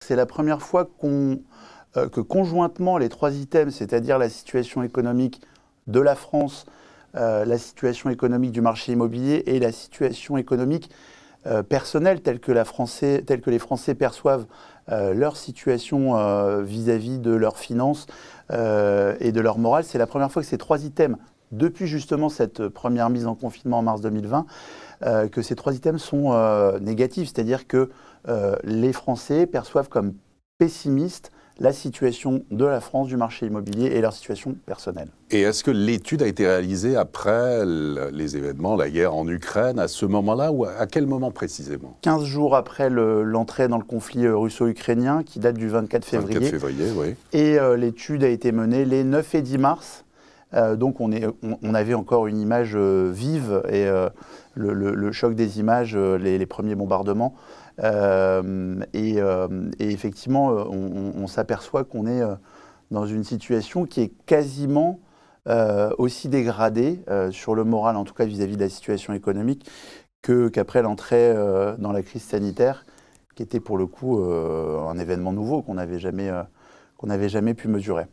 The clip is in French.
C'est la première fois que conjointement les trois items, c'est-à-dire la situation économique de la France, la situation économique du marché immobilier et la situation économique personnelle telle que les Français perçoivent leur situation vis-à-vis de leurs finances et de leur morale. C'est la première fois que ces trois items, depuis justement cette première mise en confinement en mars 2020, que ces trois items sont négatifs, c'est-à-dire que les Français perçoivent comme pessimiste la situation de la France, du marché immobilier et leur situation personnelle. Et est-ce que l'étude a été réalisée après les événements, la guerre en Ukraine, à ce moment-là, ou à quel moment précisément? 15 jours après l'entrée dans le conflit russo-ukrainien, qui date du 24 février. 24 février, oui. Et l'étude a été menée les 9 et 10 mars. Donc on avait encore une image vive et le choc des images, les premiers bombardements. Et effectivement, on s'aperçoit qu'on est dans une situation qui est quasiment aussi dégradée sur le moral, en tout cas vis-à-vis de la situation économique, qu'après l'entrée dans la crise sanitaire, qui était pour le coup un événement nouveau qu'on n'avait jamais pu mesurer.